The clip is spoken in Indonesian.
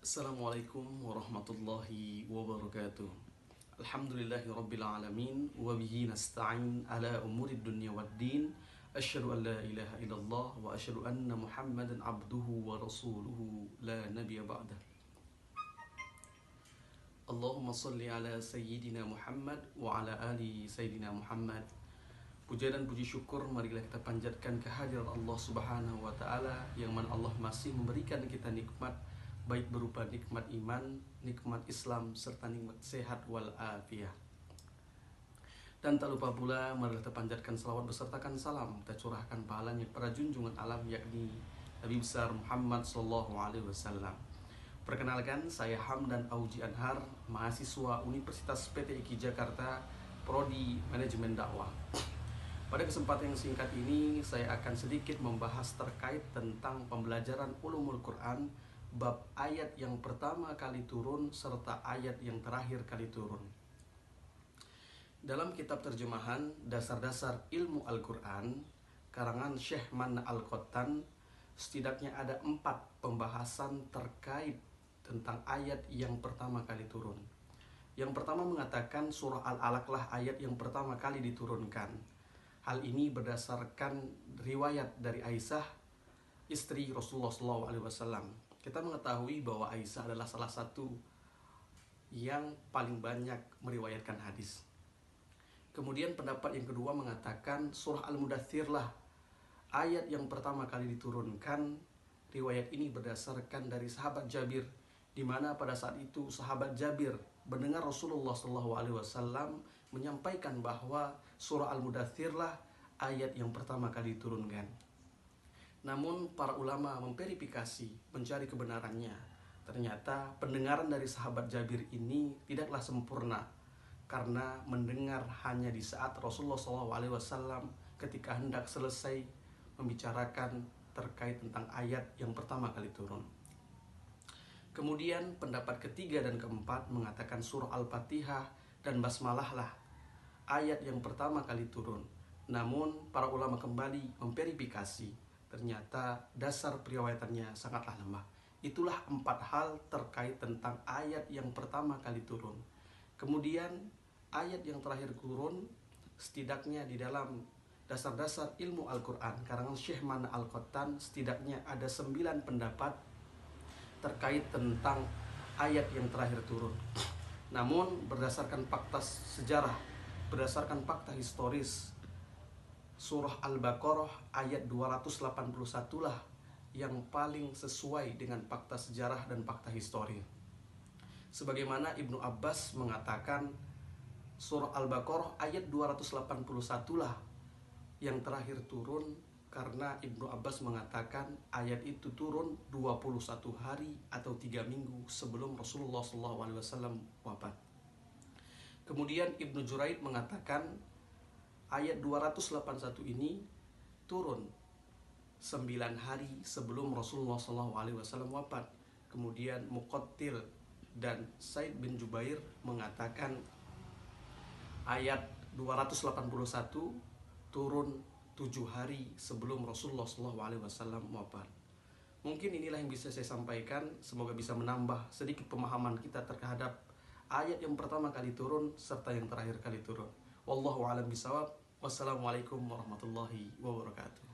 Assalamualaikum warahmatullahi wabarakatuh. Alhamdulillahi rabbil alamin wa bihi nasta'in ala umurid dunya waddin. Asyhadu an la ilaha illallah wa asyhadu anna Muhammadan abduhu wa rasuluhu la nabiyya ba'dah. Allahumma salli ala sayyidina Muhammad wa ala ali sayyidina Muhammad. Puja dan puji syukur marilah kita panjatkan kehadiran Allah Subhanahu wa taala yang mana Allah masih memberikan kita nikmat baik berupa nikmat iman, nikmat Islam, serta nikmat sehat wal afiyah. Dan tak lupa pula marilah kita panjatkan salawat besertakan salam, kita curahkan pahalanya kepada junjungan alam yakni Nabi besar Muhammad sallallahu alaihi wasallam. Perkenalkan, saya Hamdan Auji Anhar, mahasiswa Universitas PTIQ Jakarta, Prodi Manajemen Dakwah. Pada kesempatan yang singkat ini, saya akan sedikit membahas terkait tentang pembelajaran ulumul Quran, bab ayat yang pertama kali turun serta ayat yang terakhir kali turun. Dalam kitab terjemahan Dasar-Dasar Ilmu Al-Quran karangan Syekh Manna Al-Qattan, setidaknya ada 4 pembahasan terkait tentang ayat yang pertama kali turun. Yang pertama mengatakan surah Al-Alaq lah ayat yang pertama kali diturunkan. Hal ini berdasarkan riwayat dari Aisyah, istri Rasulullah SAW. Kita mengetahui bahwa Aisyah adalah salah satu yang paling banyak meriwayatkan hadis. Kemudian pendapat yang kedua mengatakan surah Al-Mudaththir lah ayat yang pertama kali diturunkan. Riwayat ini berdasarkan dari sahabat Jabir, di mana pada saat itu sahabat Jabir mendengar Rasulullah SAW menyampaikan bahwa surah Al-Mudaththir lah ayat yang pertama kali diturunkan. Namun para ulama memverifikasi, mencari kebenarannya. Ternyata pendengaran dari sahabat Jabir ini tidaklah sempurna, karena mendengar hanya di saat Rasulullah SAW ketika hendak selesai membicarakan terkait tentang ayat yang pertama kali turun. Kemudian pendapat ketiga dan keempat mengatakan surah Al-Fatihah dan Basmalah lah ayat yang pertama kali turun. Namun para ulama kembali memverifikasi, ternyata dasar periwayatannya sangatlah lemah. Itulah 4 hal terkait tentang ayat yang pertama kali turun. Kemudian ayat yang terakhir turun, setidaknya di dalam Dasar-Dasar Ilmu Al-Quran karangan Syekh Manna Al-Qattan, setidaknya ada 9 pendapat terkait tentang ayat yang terakhir turun. Namun berdasarkan fakta sejarah, berdasarkan fakta historis, surah Al-Baqarah ayat 281 lah yang paling sesuai dengan fakta sejarah dan fakta histori. Sebagaimana Ibnu Abbas mengatakan surah Al-Baqarah ayat 281 lah yang terakhir turun, karena Ibnu Abbas mengatakan ayat itu turun 21 hari atau 3 minggu sebelum Rasulullah SAW wafat. Kemudian Ibnu Juraid mengatakan ayat 281 ini turun 9 hari sebelum Rasulullah SAW wafat. Kemudian Muqattil dan Said bin Jubair mengatakan ayat 281 turun 7 hari sebelum Rasulullah SAW wafat. Mungkin inilah yang bisa saya sampaikan. Semoga bisa menambah sedikit pemahaman kita terhadap ayat yang pertama kali turun serta yang terakhir kali turun. Wallahu a'lam bishawab. Wassalamualaikum warahmatullahi wabarakatuh.